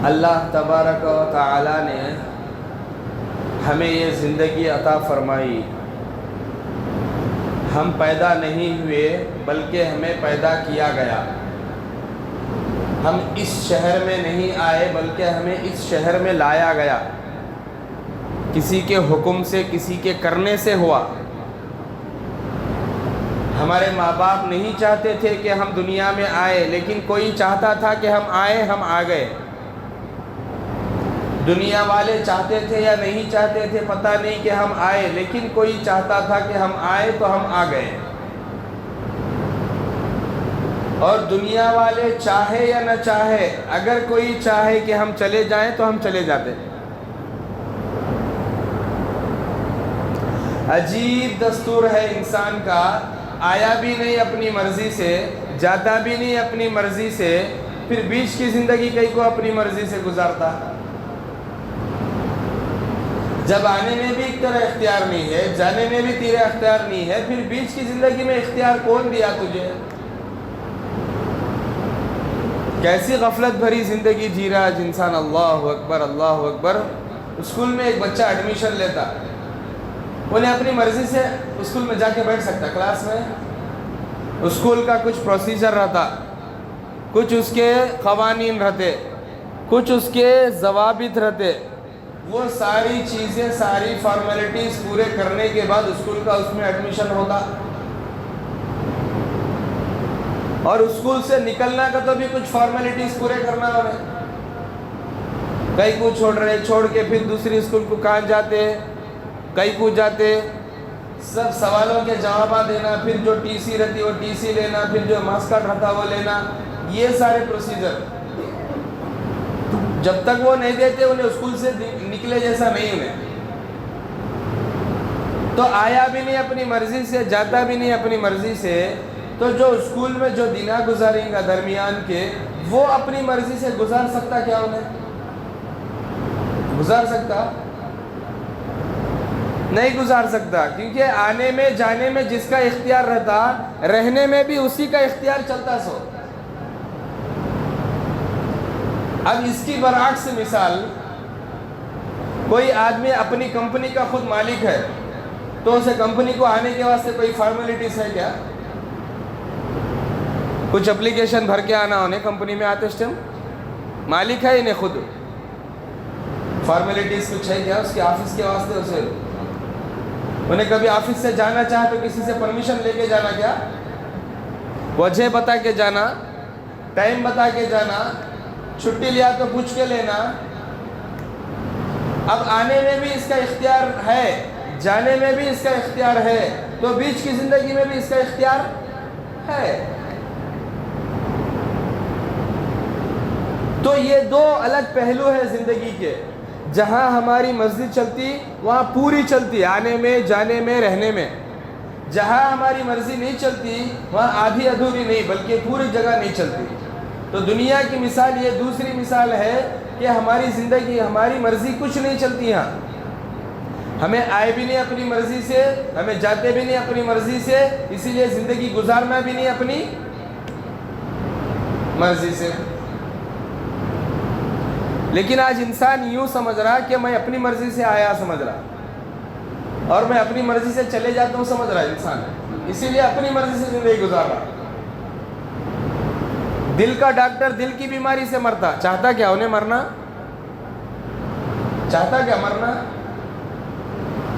اللہ تبارک و تعالی نے ہمیں یہ زندگی عطا فرمائی. ہم پیدا نہیں ہوئے بلکہ ہمیں پیدا کیا گیا. ہم اس شہر میں نہیں آئے بلکہ ہمیں اس شہر میں لایا گیا. کسی کے حکم سے، کسی کے کرنے سے ہوا. ہمارے ماں باپ نہیں چاہتے تھے کہ ہم دنیا میں آئے، لیکن کوئی چاہتا تھا کہ ہم آئے، ہم آ گئے. دنیا والے چاہتے تھے یا نہیں چاہتے تھے پتہ نہیں کہ ہم آئے، لیکن کوئی چاہتا تھا کہ ہم آئے تو ہم آ گئے. اور دنیا والے چاہے یا نہ چاہے، اگر کوئی چاہے کہ ہم چلے جائیں تو ہم چلے جاتے. عجیب دستور ہے انسان کا، آیا بھی نہیں اپنی مرضی سے، جاتا بھی نہیں اپنی مرضی سے، پھر بیچ کی زندگی کئی کو اپنی مرضی سے گزارتا. جب آنے میں بھی ایک طرح اختیار نہیں ہے، جانے میں بھی تیرا اختیار نہیں ہے، پھر بیچ کی زندگی میں اختیار کون دیا تجھے؟ کیسی غفلت بھری زندگی جی رہا ہے انسان. اللہ اکبر، اللہ اکبر. اسکول میں ایک بچہ ایڈمیشن لیتا، انہیں اپنی مرضی سے اسکول میں جا کے بیٹھ سکتا. کلاس میں اسکول کا کچھ پروسیجر رہتا، کچھ اس کے قوانین رہتے، کچھ اس کے ضوابط رہتے. وہ ساری چیزیں، ساری فارمیلٹیز پورے کرنے کے بعد اسکول کا اس میں ایڈمیشن ہوتا. اور اسکول سے نکلنا کا تو بھی کچھ فارمیلٹیز پورے کرنا ہونے. کئی کو چھوڑ کے پھر دوسری اسکول کو کہاں جاتے، کئی کو جاتے، سب سوالوں کے جوابات دینا، پھر جو ٹی سی رہتی وہ ٹی سی لینا، پھر جو مارکس کارڈ رہتا وہ لینا. یہ سارے پروسیجر جب تک وہ نہیں دیتے انہیں اسکول سے نکلے جیسا نہیں انہیں. تو آیا بھی نہیں اپنی مرضی سے، جاتا بھی نہیں اپنی مرضی سے. تو جو اسکول میں جو دنہ گزاریں گا درمیان کے، وہ اپنی مرضی سے گزار سکتا کیا؟ انہیں گزار سکتا؟ نہیں گزار سکتا، کیونکہ آنے میں جانے میں جس کا اختیار رہتا، رہنے میں بھی اسی کا اختیار چلتا. سو اب اس کی برعکس مثال، کوئی آدمی اپنی کمپنی کا خود مالک ہے، تو اسے کمپنی کو آنے کے واسطے کوئی فارمیلٹیز ہے کیا؟ کچھ اپلیکیشن بھر کے آنا انہیں کمپنی میں آتے ٹائم، مالک ہے انہیں خود. فارمیلٹیز کچھ ہے کیا اس کے آفس کے واسطے؟ اسے انہیں کبھی آفس سے جانا چاہے تو کسی سے پرمیشن لے کے جانا کیا؟ وجہ بتا کے جانا، ٹائم بتا کے جانا، چھٹی لیا تو پوچھ کے لینا. اب آنے میں بھی اس کا اختیار ہے، جانے میں بھی اس کا اختیار ہے، تو بیچ کی زندگی میں بھی اس کا اختیار ہے. تو یہ دو الگ پہلو ہیں زندگی کے. جہاں ہماری مسجد چلتی وہاں پوری چلتی، آنے میں، جانے میں، رہنے میں. جہاں ہماری مرضی نہیں چلتی وہاں آدھی ادھوری نہیں بلکہ پوری جگہ نہیں چلتی. تو دنیا کی مثال یہ دوسری مثال ہے کہ ہماری زندگی، ہماری مرضی کچھ نہیں چلتی. یہاں ہمیں آئے بھی نہیں اپنی مرضی سے، ہمیں جاتے بھی نہیں اپنی مرضی سے، اسی لیے زندگی گزارنا بھی نہیں اپنی مرضی سے. لیکن آج انسان یوں سمجھ رہا کہ میں اپنی مرضی سے آیا سمجھ رہا، اور میں اپنی مرضی سے چلے جاتا ہوں سمجھ رہا انسان، اسی لیے اپنی مرضی سے زندگی گزار رہا. دل کا ڈاکٹر دل کی بیماری سے مرتا، چاہتا کیا انہیں مرنا؟ چاہتا کیا مرنا؟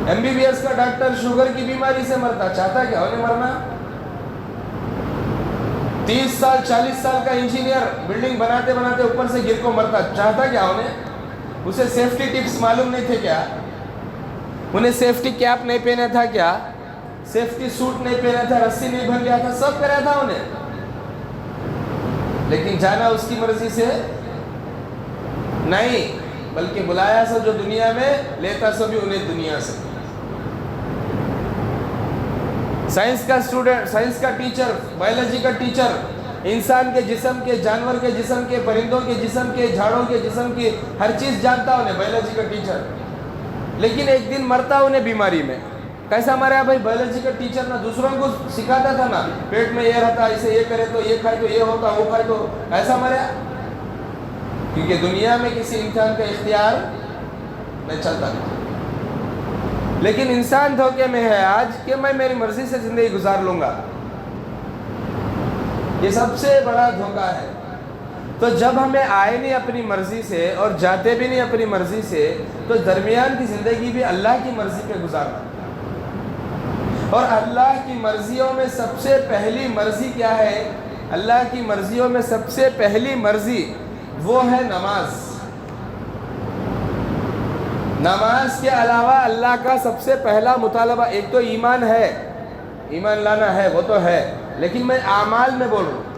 ایم بی بی ایس کا ڈاکٹر شوگر کی بیماری سے مرتا، چاہتا کیا انہیں مرنا؟ 30 سال 40 سال کا انجینئر بلڈنگ بناتے بناتے اوپر سے گر کو مرتا، چاہتا کیا انہیں؟ اسے سیفٹی ٹپس معلوم نہیں تھے کیا؟ انہیں سیفٹی کیپ نہیں پہنا تھا کیا؟ سیفٹی سوٹ نہیں پہنا تھا، رسی نہیں بھر لیا تھا، سب کرا تھا انہیں. لیکن جانا اس کی مرضی سے نہیں، بلکہ بلایا سو جو دنیا میں، لیتا سو بھی انہیں دنیا سے. سائنس کا اسٹوڈنٹ، سائنس کا ٹیچر، بایولوجی کا ٹیچر، انسان کے جسم کے، جانور کے جسم کے، پرندوں کے جسم کے، جھاڑوں کے جسم کی ہر چیز جانتا انہیں بایولوجی کا ٹیچر. لیکن ایک دن مرتا انہیں بیماری میں. کیسا مرا بھائی؟ بایولوجی کا ٹیچر نا دوسروں کو سکھاتا تھا نا، پیٹ میں یہ رہتا، اسے یہ کرے تو یہ کھائے تو یہ ہوتا، وہ کھائے تو ایسا مرا. کیونکہ دنیا میں کسی انسان کا اختیار نہیں چلتا، لیکن انسان دھوکے میں ہے آج کہ میں میری مرضی سے زندگی گزار لوں گا. یہ سب سے بڑا دھوکہ ہے. تو جب ہمیں آئے نہیں اپنی مرضی سے اور جاتے بھی نہیں اپنی مرضی سے، تو درمیان کی زندگی بھی اللہ کی مرضی پہ گزارنا. اور اللہ کی مرضیوں میں سب سے پہلی مرضی کیا ہے؟ اللہ کی مرضیوں میں سب سے پہلی مرضی وہ ہے نماز. نماز کے علاوہ اللہ کا سب سے پہلا مطالبہ ایک تو ایمان ہے، ایمان لانا ہے، وہ تو ہے، لیکن میں اعمال میں بول رہا ہوں.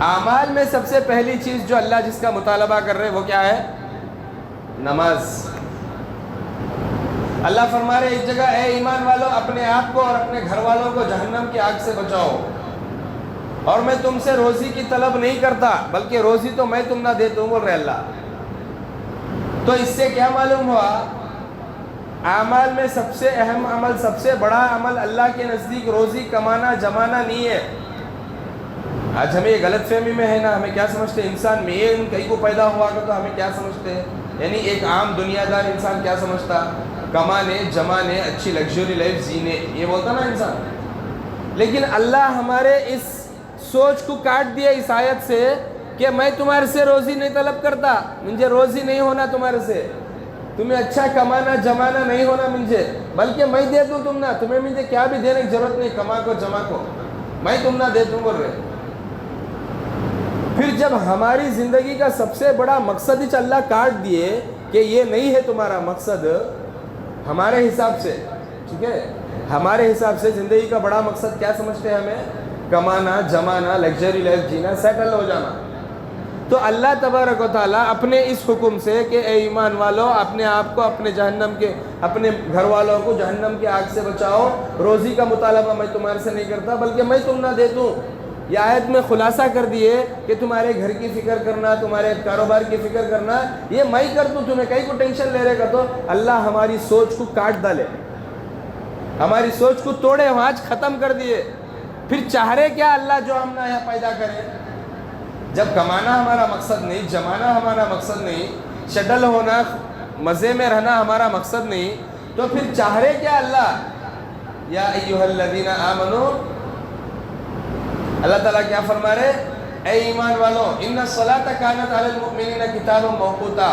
اعمال میں سب سے پہلی چیز جو اللہ جس کا مطالبہ کر رہے وہ کیا ہے؟ نماز. اللہ فرما رہے ایک جگہ، اے ایمان والو اپنے آپ کو اور اپنے گھر والوں کو جہنم کی آگ سے بچاؤ، اور میں تم سے روزی کی طلب نہیں کرتا بلکہ روزی تو میں تم نہ دیتا ہوں، بول رہے اللہ. تو اس سے کیا معلوم ہوا؟ اعمال میں سب سے اہم عمل، سب سے بڑا عمل اللہ کے نزدیک روزی کمانا جمانا نہیں ہے. آج ہمیں یہ غلط فہمی میں ہے نا، ہمیں کیا سمجھتے ہیں انسان میں یہ کہیں کو پیدا ہوا تو ہمیں کیا سمجھتے ہیں، یعنی ایک عام دنیا دار انسان کیا سمجھتا؟ کمانے جمانے اچھی لگژری لائف جینے، یہ بولتا نا انسان. لیکن اللہ ہمارے اس سوچ کو کاٹ دیا اس آیت سے کہ میں تمہارے سے روزی نہیں طلب کرتا، مجھے روزی نہیں ہونا تمہارے سے، تمہیں اچھا کمانا جمانا نہیں ہونا مجھے، بلکہ میں دے دوں تم نہ، تمہیں مجھے کیا بھی دینے کی ضرورت نہیں، کما کو جمع کو میں تم نہ دے دوں، بول رہے. پھر جب ہماری زندگی کا سب سے بڑا مقصد ہی اللہ کاٹ دیے کہ یہ نہیں ہے تمہارا مقصد ہمارے حساب سے، ٹھیک ہے، ہمارے حساب سے زندگی کا بڑا مقصد کیا سمجھتے ہیں ہمیں؟ کمانا جمانا لگژری لائف جینا، سیٹل ہو جانا. تو اللہ تبارک و تعالیٰ اپنے اس حکم سے کہ اے ایمان والو اپنے آپ کو اپنے جہنم کے، اپنے گھر والوں کو جہنم کی آگ سے بچاؤ، روزی کا مطالبہ میں تمہارے سے نہیں کرتا بلکہ میں تم نہ دے دوں. یہ آیت میں خلاصہ کر دیے کہ تمہارے گھر کی فکر کرنا، تمہارے کاروبار کی فکر کرنا یہ میں کر دوں، تمہیں کہیں کو ٹینشن لے رہے گا. تو اللہ ہماری سوچ کو کاٹ ڈالے، ہماری سوچ کو توڑے، آج ختم کر دیے. پھر چاہ رہے کیا اللہ جو ہم نہ یہاں پیدا کریں؟ جب کمانا ہمارا مقصد نہیں، جمانا ہمارا مقصد نہیں، شٹل ہونا مزے میں رہنا ہمارا مقصد نہیں، تو پھر چاہ رہے کیا اللہ؟ یا ایھا الذین آمنو، اللہ تعالیٰ کیا فرما رہے؟ اے ایمان والو ان الصلاۃ کانت علی المؤمنین کتابا موقوتا،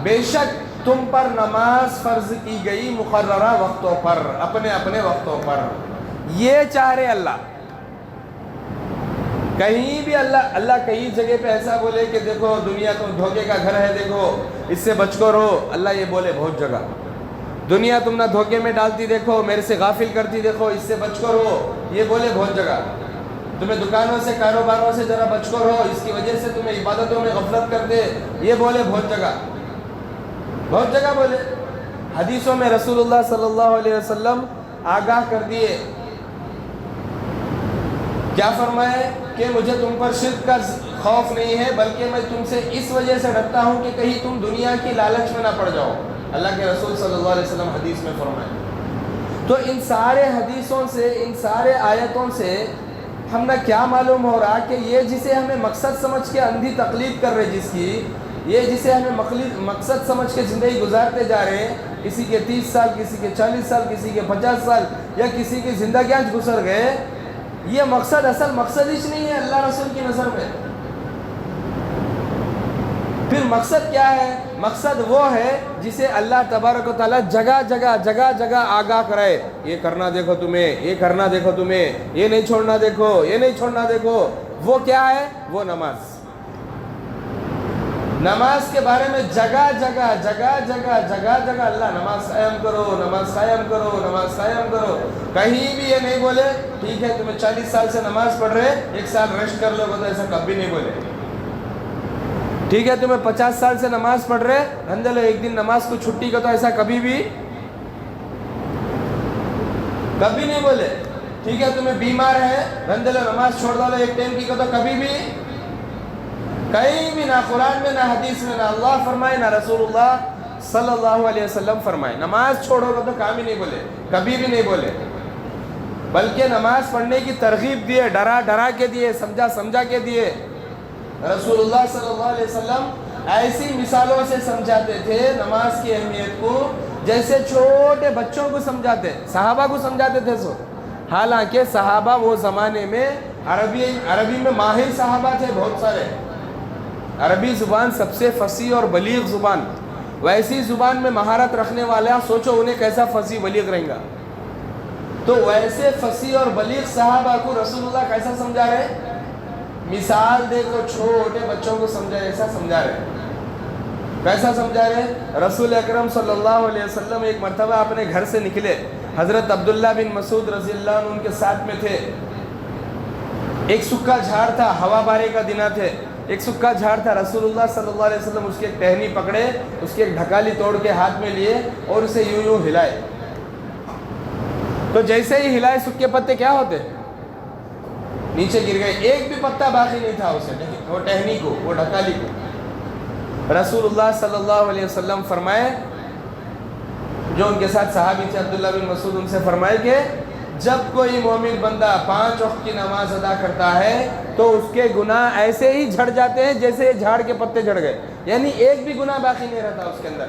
بے شک تم پر نماز فرض کی گئی مقررہ وقتوں پر، اپنے اپنے وقتوں پر. یہ چاہ رہے اللہ. کہیں بھی اللہ کئی جگہ پہ ایسا بولے کہ دیکھو دنیا تو دھوکے کا گھر ہے، دیکھو اس سے بچ کر رہو. اللہ یہ بولے بہت جگہ، دنیا تم نہ دھوکے میں ڈالتی دیکھو، میرے سے غافل کرتی دیکھو، اس سے بچ کر رہو. یہ بولے بہت جگہ. تمہیں دکانوں سے کاروباروں سے ذرا بچ کر رہو، اس کی وجہ سے تمہیں عبادتوں میں غفلت کرتے، یہ بولے بہت جگہ، بہت جگہ بولے. حدیثوں میں رسول اللہ صلی اللہ علیہ وسلم آگاہ کر دیے، کیا فرمائے کہ مجھے تم پر شرک کا خوف نہیں ہے بلکہ میں تم سے اس وجہ سے ڈرتا ہوں کہ کہیں تم دنیا کی لالچ میں نہ پڑ جاؤ. اللہ کے رسول صلی اللہ علیہ وسلم حدیث میں فرمائے. تو ان سارے حدیثوں سے، ان سارے آیتوں سے ہم نے کیا معلوم ہو رہا کہ یہ جسے ہمیں مقصد سمجھ کے اندھی تقلید کر رہے، جس کی یہ جسے ہمیں مقصد سمجھ کے زندگی گزارتے جا رہے ہیں، کسی کے 30 سال، کسی کے 40 سال، کسی کے 50 سال، یا کسی کی زندگیاں گزر گئے، یہ مقصد اصل مقصد ہی نہیں ہے اللہ رسول کی نظر میں. پھر مقصد کیا ہے؟ مقصد وہ ہے جسے اللہ تبارک و تعالیٰ جگہ جگہ آگاہ کرائے، یہ کرنا دیکھو تمہیں، یہ کرنا دیکھو تمہیں، یہ نہیں چھوڑنا دیکھو، یہ نہیں چھوڑنا دیکھو. وہ کیا ہے؟ وہ نماز. نماز کے بارے میں جگہ جگہ اللہ نماز قائم کرو، نماز قائم کرو، نماز قائم کرو. کہیں بھی یہ نہیں بولے ٹھیک ہے تمہیں 40 سال سے نماز پڑھ رہے، 1 سال ریسٹ کر لو، تو ایسا کبھی نہیں بولے. ٹھیک ہے تمہیں 50 سال سے نماز پڑھ رہے، الحمدللہ ایک دن نماز کو چھٹی کا، تو ایسا کبھی نہیں بولے. ٹھیک ہے تمہیں بیمار ہے، الحمدللہ نماز چھوڑ دو ایک ٹائم کی، تو کبھی بھی کہیں بھی، نہ قرآن میں نہ حدیث میں، نہ اللہ فرمائے نہ رسول اللہ صلی اللہ علیہ وسلم فرمائے نماز چھوڑو گا، تو کام ہی نہیں بولے، کبھی بھی نہیں بولے. بلکہ نماز پڑھنے کی ترغیب دیے، ڈرا کے دیے، سمجھا کے دیے. رسول اللہ صلی اللہ علیہ وسلم ایسی مثالوں سے سمجھاتے تھے نماز کی اہمیت کو جیسے چھوٹے بچوں کو سمجھاتے، صحابہ کو سمجھاتے تھے سو. حالانکہ صحابہ وہ زمانے میں عربی میں ماہر صحابہ تھے بہت سارے. عربی زبان سب سے فصیح اور بلیغ زبان، ویسی زبان میں مہارت رکھنے والا سوچو انہیں کیسا فصیح بلیغ رہیں گا. تو ویسے فصیح اور بلیغ صحابہ کو رسول اللہ کیسا سمجھا رہے؟ مثال دے کو چھوٹے بچوں کو سمجھا ایسا سمجھا رہے. کیسا سمجھا رہے؟ رسول اکرم صلی اللہ علیہ وسلم ایک مرتبہ اپنے گھر سے نکلے، حضرت عبداللہ بن مسعود رضی اللہ عنہ ان کے ساتھ میں تھے. ایک سکا جھاڑ تھا، ہوا بارے کا دن تھے، ایک سکا جھاڑ تھا. رسول اللہ صلی اللہ علیہ وسلم اس کی ایک ٹہنی پکڑے، اس کی ایک ڈھکالی توڑ کے ہاتھ میں لیے اور اسے یوں یوں ہلائے. تو جیسے ہی ہلائے سکے پتے کیا ہوتے؟ نیچے گر گئے. ایک بھی پتا باقی نہیں تھا اسے، وہ ٹہنی کو، وہ ڈھکالی کو. رسول اللہ صلی اللہ علیہ وسلم فرمائے، جو ان کے ساتھ صحابی تھے عبداللہ بن مسعود، ان سے فرمائے کہ جب کوئی مومن بندہ 5 وقت کی نماز ادا کرتا ہے تو اس کے گناہ ایسے ہی جھڑ جاتے ہیں جیسے جھاڑ کے پتے جھڑ گئے. یعنی ایک بھی گناہ باقی نہیں رہتا اس کے اندر.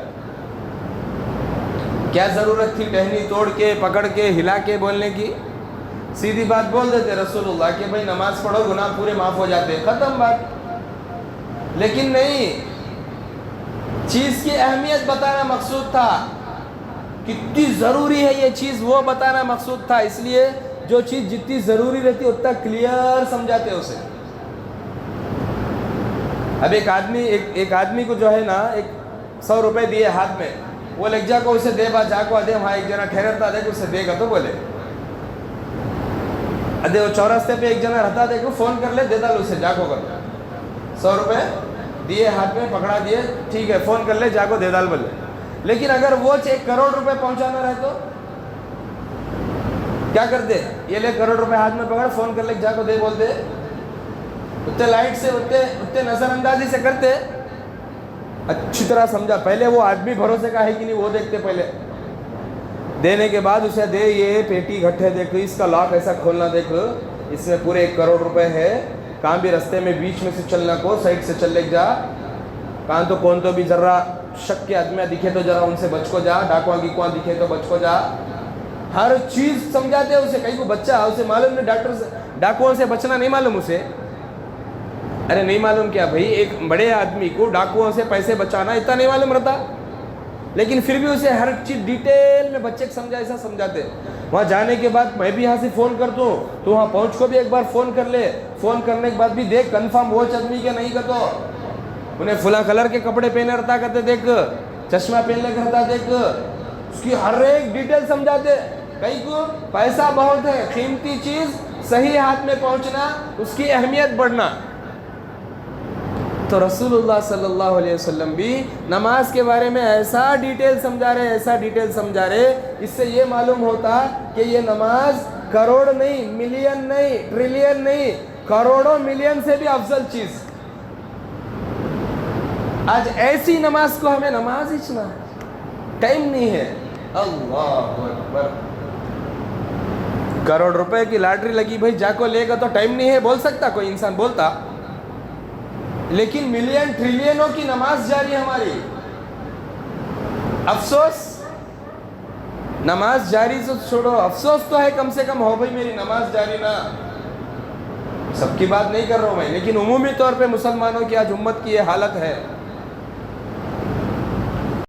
کیا ضرورت تھی ٹہنی توڑ کے پکڑ کے ہلا کے بولنے کی؟ سیدھی بات بول دیتے رسول اللہ کہ بھائی نماز پڑھو گناہ پورے معاف ہو جاتے، ختم بات. لیکن نہیں، چیز کی اہمیت بتانا مقصود تھا، کتنی ضروری ہے یہ چیز وہ بتانا مقصود تھا. اس لیے جو چیز جتنی ضروری رہتی اتنا کلیئر سمجھاتے اسے. اب ایک آدمی کو جو ہے نا 100 روپے دیے ہاتھ میں، وہ لگ جا کو اسے دے با جا کو دے، وہاں ایک جنا ٹھہرتا دے اسے دے گا تو بولے ادے وہ چوراستے پہ ایک جنا رہتا دے کو فون کر لے دے ڈال اسے جا کو کر 100 روپے دیے ہاتھ میں پکڑا دیے، ٹھیک ہے فون کر لے جا کو دے ڈال بولے. لیکن اگر وہ 1 کروڑ روپے پہنچانا رہے تو کیا کرتے؟ یہ لے کروڑ روپے ہاتھ میں پکڑ، فون کر لے جا کو دے بولتے. اتنے لائٹ سے اتنے نظر اندازی سے کرتے. اچھی طرح سمجھا، پہلے وہ آدمی بھروسے کا ہے کہ نہیں وہ دیکھتے. پہلے دینے کے بعد اسے دے، یہ پیٹی گھٹے دیکھ، اس کا لاک ایسا کھولنا دیکھ، اس میں پورے 1 کروڑ روپے ہے. کہاں بھی رستے میں بیچ میں سے چلنا کو، سائڈ سے چل لے جا. کہاں تو کون تو بھی ذرا شک کے آدمی دکھے تو ذرا ان سے بچ کو جا، ڈاکواں کی کواں دکھے تو بچ کو جا. ہر چیز سمجھاتے اسے. کہیں کو بچہ اسے معلوم نہیں ڈاکٹر سے ڈاکوؤں سے بچنا نہیں معلوم اسے. ارے نہیں معلوم کیا بھائی، ایک بڑے آدمی کو ڈاکوؤں سے پیسے بچانا اتنا نہیں معلوم رہتا، لیکن پھر بھی اسے ہر چیز ڈیٹیل میں بچے کو سمجھا ایسا سمجھاتے. وہاں جانے کے بعد میں بھی یہاں سے فون کرتا ہوں تو وہاں پہنچ کو بھی ایک بار فون کر لے. فون کرنے کے بعد بھی دیکھ کنفرم وہ آدمی کے نہیں کرتا، انہیں فلاں کلر کے کپڑے پہنے رہتا کرتے دیکھ، چشمہ پہننے کرتا دیکھ، اس کی ہر ایک ڈیٹیل سمجھاتے. کہیں کو پیسہ بہت ہے، قیمتی چیز صحیح ہاتھ میں پہنچنا، اس کی اہمیت بڑھنا. تو رسول اللہ صلی اللہ علیہ وسلم بھی نماز کے بارے میں ایسا ڈیٹیل سمجھا رہے، ایسا ڈیٹیل سمجھا رہے. اس سے یہ معلوم ہوتا کہ یہ نماز کروڑ نہیں، ملین نہیں، ٹریلین نہیں، کروڑوں ملین سے بھی افضل چیز. آج ایسی نماز کو ہمیں نماز ہی نہ ٹائم نہیں ہے. اللہ اکبر. کروڑ روپے کی لاٹری لگی بھائی جا کو لے گا تو ٹائم نہیں ہے بول سکتا کوئی انسان؟ بولتا. لیکن ملین ٹریلینوں کی نماز جاری ہماری. افسوس نماز جاری تو چھوڑو، افسوس تو ہے کم سے کم ہو بھائی میری نماز جاری نہ. سب کی بات نہیں کر رہا ہوں میں، لیکن عمومی طور پہ مسلمانوں کی آج امت کی یہ حالت ہے.